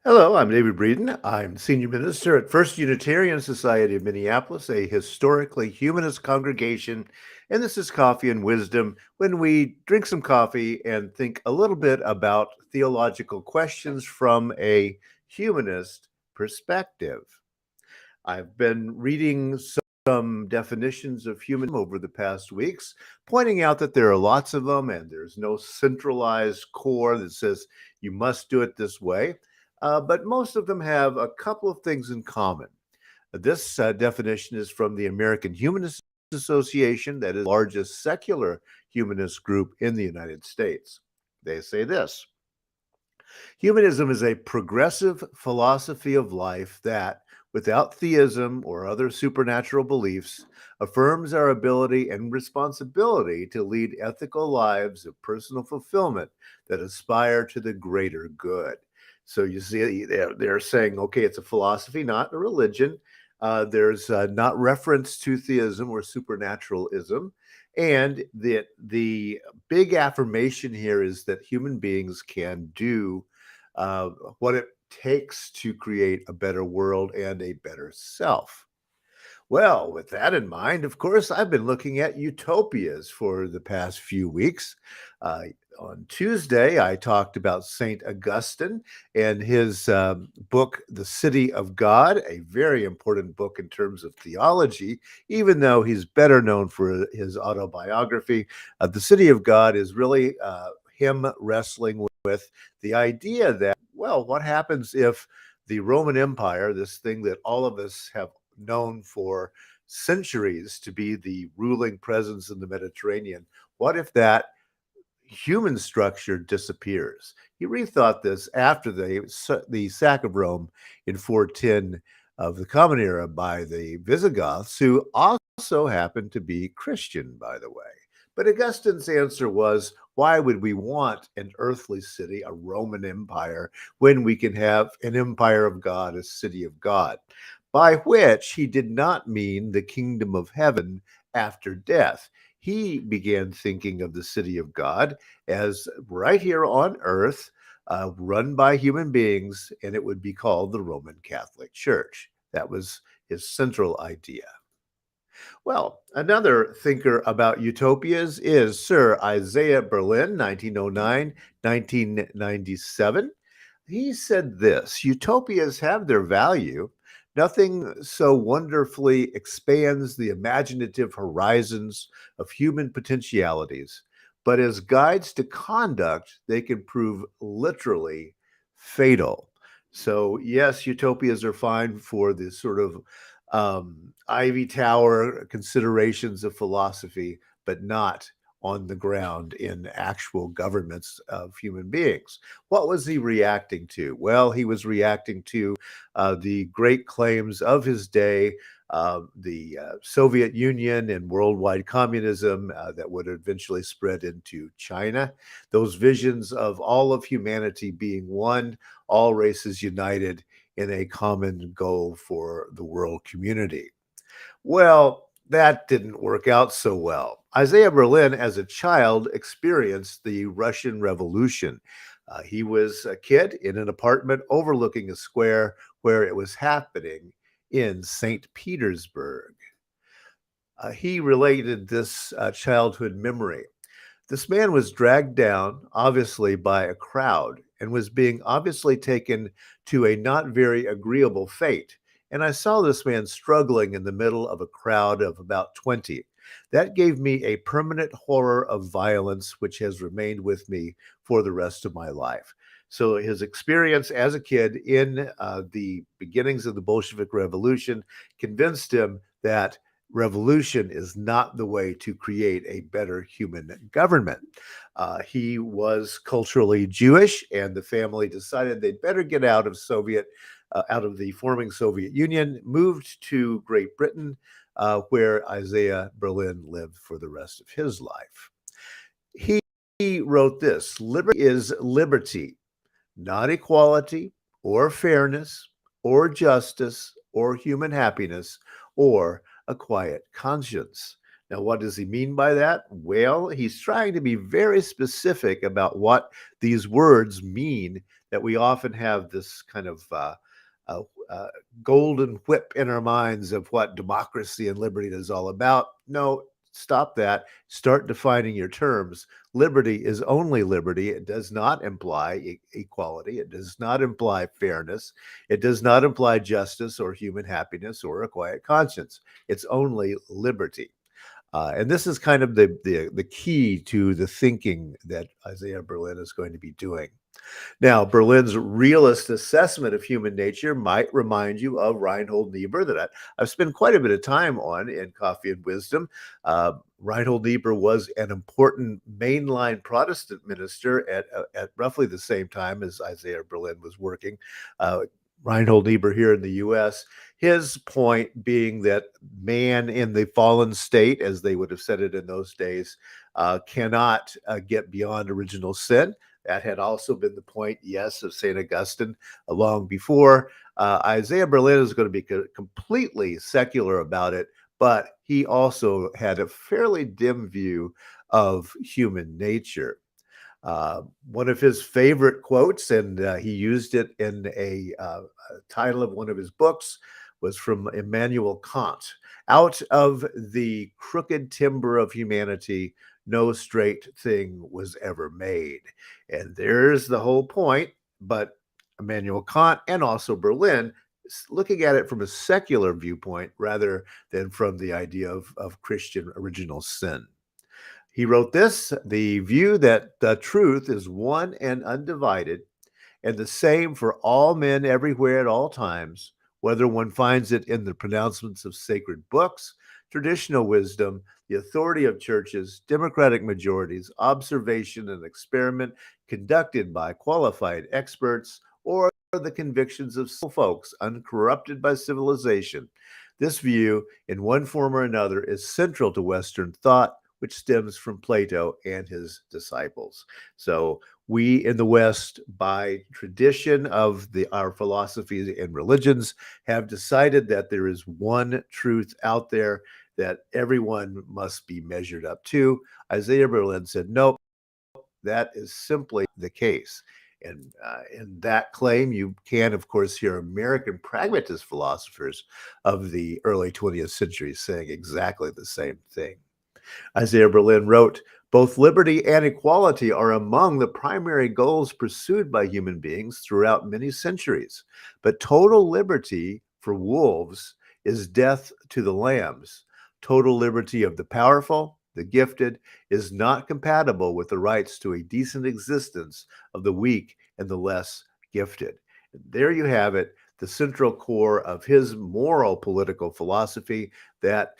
Hello, I'm David Breeden. I'm Senior Minister at First Unitarian Society of Minneapolis, a historically humanist congregation. And this is Coffee and Wisdom, when we drink some coffee and think a little bit about theological questions from a humanist perspective. I've been reading some definitions of humanism over the past weeks, pointing out that there are lots of them and there's no centralized core that says you must do it this way. But most of them have a couple of things in common. This definition is from the American Humanist Association, that is the largest secular humanist group in the United States. They say this: humanism is a progressive philosophy of life that, without theism or other supernatural beliefs, affirms our ability and responsibility to lead ethical lives of personal fulfillment that aspire to the greater good. So you see, they're saying, okay, it's a philosophy, not a religion. There's not reference to theism or supernaturalism. And the big affirmation here is that human beings can do uh, what it takes to create a better world and a better self. Well, with that in mind, of course, I've been looking at utopias for the past few weeks. Uh, on Tuesday, I talked about St. Augustine and his book, The City of God, a very important book in terms of theology, even though he's better known for his autobiography. The City of God is really him wrestling with the idea that, well, what happens if the Roman Empire, this thing that all of us have known for centuries to be the ruling presence in the Mediterranean, what if that human structure disappears? He rethought this after the sack of Rome in 410 of the Common Era by the Visigoths, who also happened to be Christian, by the way. But Augustine's answer was, why would we want an earthly city, a Roman Empire, when we can have an empire of God, a city of God? By which he did not mean the kingdom of heaven after death. He began thinking of the city of God as right here on earth, run by human beings, and it would be called the Roman Catholic Church. That was his central idea. Well, another thinker about utopias is Sir Isaiah Berlin, 1909, 1997. He said this: utopias have their value. Nothing so wonderfully expands the imaginative horizons of human potentialities, but as guides to conduct, they can prove literally fatal. So, yes, utopias are fine for the sort of Ivy Tower considerations of philosophy, but not on the ground in actual governments of human beings. What was he reacting to? Well, he was reacting to the great claims of his day, the Soviet Union and worldwide communism that would eventually spread into China. Those visions of all of humanity being one, all races united in a common goal for the world community. Well, that didn't work out so well. Isaiah Berlin, as a child, experienced the Russian Revolution. He was a kid in an apartment overlooking a square where it was happening in St. Petersburg. He related this childhood memory. This man was dragged down, obviously, by a crowd and was being obviously taken to a not very agreeable fate. And I saw this man struggling in the middle of a crowd of about 20. That gave me a permanent horror of violence, which has remained with me for the rest of my life. So his experience as a kid in the beginnings of the Bolshevik Revolution convinced him that revolution is not the way to create a better human government. He was culturally Jewish, and the family decided they'd better get out of the forming Soviet Union, moved to Great Britain, where Isaiah Berlin lived for the rest of his life. He wrote this: liberty is liberty, not equality or fairness or justice or human happiness or a quiet conscience. Now, what does he mean by that? Well, he's trying to be very specific about what these words mean, that we often have this kind of uh, uh, golden whip in our minds of what democracy and liberty is all about. No, stop that. Start defining your terms. Liberty is only liberty. It does not imply equality. It does not imply fairness. It does not imply justice or human happiness or a quiet conscience. It's only liberty. And this is kind of the key to the thinking that Isaiah Berlin is going to be doing. Now, Berlin's realist assessment of human nature might remind you of Reinhold Niebuhr, that I've spent quite a bit of time on in Coffee and Wisdom. Reinhold Niebuhr was an important mainline Protestant minister at roughly the same time as Isaiah Berlin was working. Uh, Reinhold Niebuhr here in the US, his point being that man in the fallen state, as they would have said it in those days, cannot get beyond original sin. That had also been the point, yes, of St. Augustine long before. Isaiah Berlin is going to be completely secular about it, but he also had a fairly dim view of human nature. One of his favorite quotes, and he used it in a title of one of his books, was from Immanuel Kant. Out of the crooked timber of humanity, no straight thing was ever made. And there's the whole point. But Immanuel Kant and also Berlin, looking at it from a secular viewpoint rather than from the idea of Christian original sin. He wrote this: the view that the truth is one and undivided, and the same for all men everywhere at all times, whether one finds it in the pronouncements of sacred books, traditional wisdom, the authority of churches, democratic majorities, observation and experiment conducted by qualified experts, or the convictions of folks uncorrupted by civilization. This view, in one form or another, is central to Western thought, which stems from Plato and his disciples. So we in the West, by tradition of our philosophies and religions, have decided that there is one truth out there that everyone must be measured up to. Isaiah Berlin said, nope, that is simply the case. And in that claim, you can, of course, hear American pragmatist philosophers of the early 20th century saying exactly the same thing. Isaiah Berlin wrote, both liberty and equality are among the primary goals pursued by human beings throughout many centuries. But total liberty for wolves is death to the lambs. Total liberty of the powerful, the gifted, is not compatible with the rights to a decent existence of the weak and the less gifted. And there you have it, the central core of his moral political philosophy, that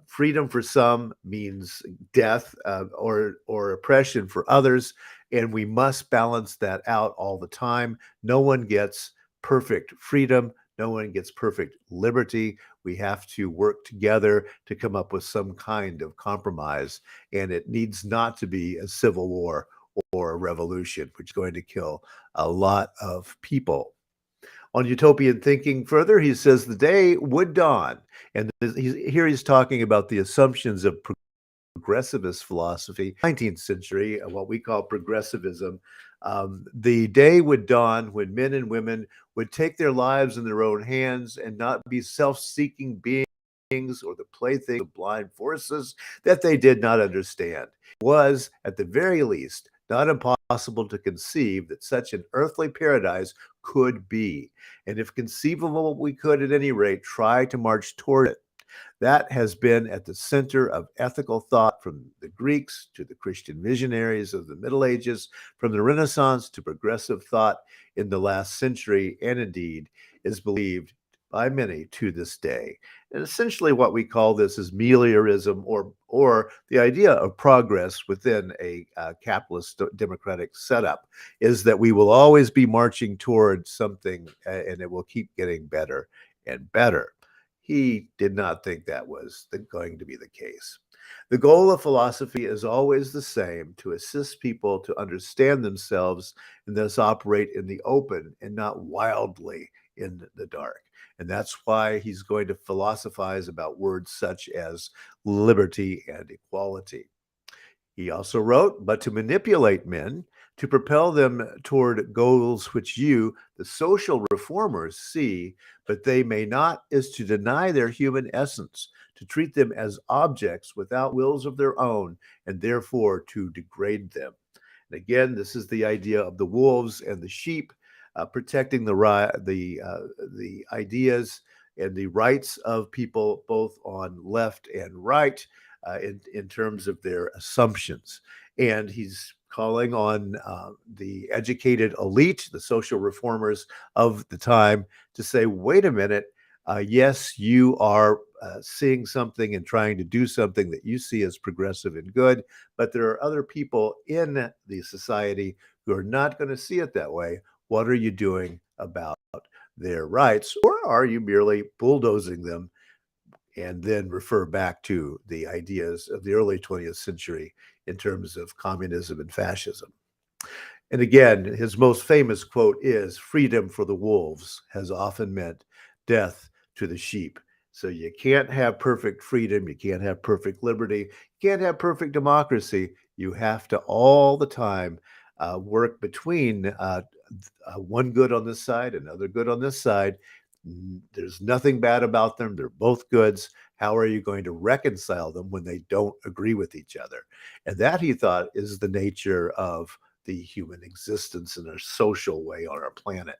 freedom for some means death or oppression for others, and we must balance that out all the time. No one gets perfect freedom. No one gets perfect liberty. We have to work together to come up with some kind of compromise, and it needs not to be a civil war or a revolution, which is going to kill a lot of people. On utopian thinking further, he says the day would dawn. And here he's talking about the assumptions of progressivist philosophy, 19th century, what we call progressivism. The day would dawn when men and women would take their lives in their own hands and not be self-seeking beings or the playthings of blind forces that they did not understand. It was, at the very least, not impossible to conceive that such an earthly paradise could be. And if conceivable, we could at any rate try to march toward it. That has been at the center of ethical thought from the Greeks to the Christian visionaries of the Middle Ages, from the Renaissance to progressive thought in the last century, and indeed is believed by many to this day. And essentially what we call this is meliorism, or the idea of progress within a capitalist democratic setup, is that we will always be marching towards something and it will keep getting better and better. He did not think that was going to be the case. The goal of philosophy is always the same: to assist people to understand themselves and thus operate in the open and not wildly in the dark. And that's why he's going to philosophize about words such as liberty and equality. He also wrote, but to manipulate men, to propel them toward goals which you, the social reformers, see, but they may not, is to deny their human essence, to treat them as objects without wills of their own, and therefore to degrade them. And again, this is the idea of the wolves and the sheep, protecting the ideas and the rights of people both on left and right, in terms of their assumptions. And he's calling on the educated elite, the social reformers of the time, to say, wait a minute, yes, you are seeing something and trying to do something that you see as progressive and good, but there are other people in the society who are not going to see it that way. What are you doing about their rights? Or are you merely bulldozing them, and then refer back to the ideas of the early 20th century in terms of communism and fascism? And again, his most famous quote is, freedom for the wolves has often meant death to the sheep. So you can't have perfect freedom. You can't have perfect liberty. You can't have perfect democracy. You have to all the time work between one good on this side, another good on this side. There's nothing bad about them. They're both goods. How are you going to reconcile them when they don't agree with each other? And that, he thought, is the nature of the human existence in a social way on our planet.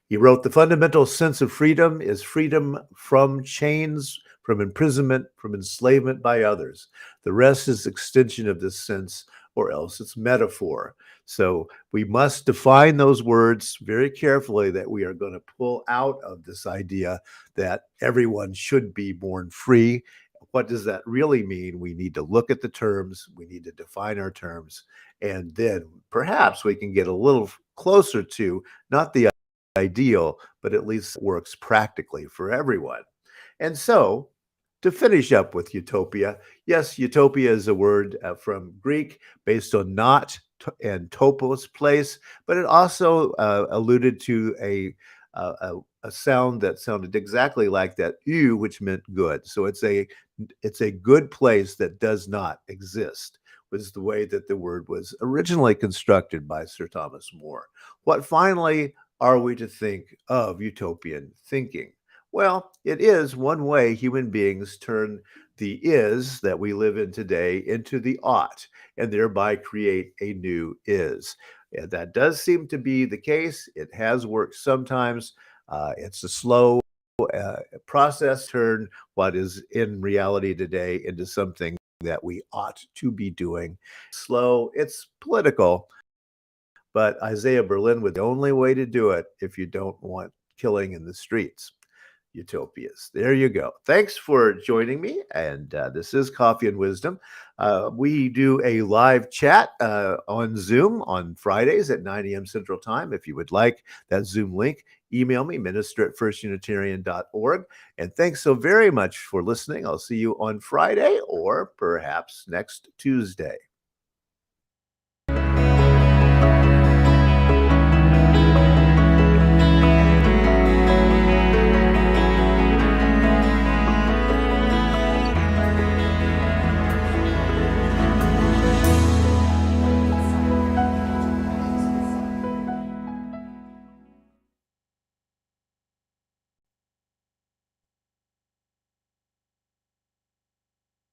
He wrote, the fundamental sense of freedom is freedom from chains, from imprisonment, from enslavement by others. The rest is extension of this sense, or else it's metaphor. So we must define those words very carefully, that we are going to pull out of this idea that everyone should be born free. What does that really mean? We need to look at the terms, we need to define our terms, and then perhaps we can get a little closer to not the ideal, but at least works practically for everyone. And so, to finish up with utopia, yes, utopia is a word from Greek based on not and topos, place, but it also alluded to a sound that sounded exactly like that u, which meant good. So it's a good place that does not exist, was the way that the word was originally constructed by Sir Thomas More. What finally are we to think of utopian thinking? Well, it is one way human beings turn the is that we live in today into the ought, and thereby create a new is. And that does seem to be the case. It has worked sometimes. It's a slow process, turn what is in reality today into something that we ought to be doing. Slow, it's political, but Isaiah Berlin would the only way to do it if you don't want killing in the streets. Utopias. There you go. Thanks for joining me. And this is Coffee and Wisdom. We do a live chat on Zoom on Fridays at 9 a.m. Central Time. If you would like that Zoom link, email me, minister@firstunitarian.org. And thanks so very much for listening. I'll see you on Friday or perhaps next Tuesday.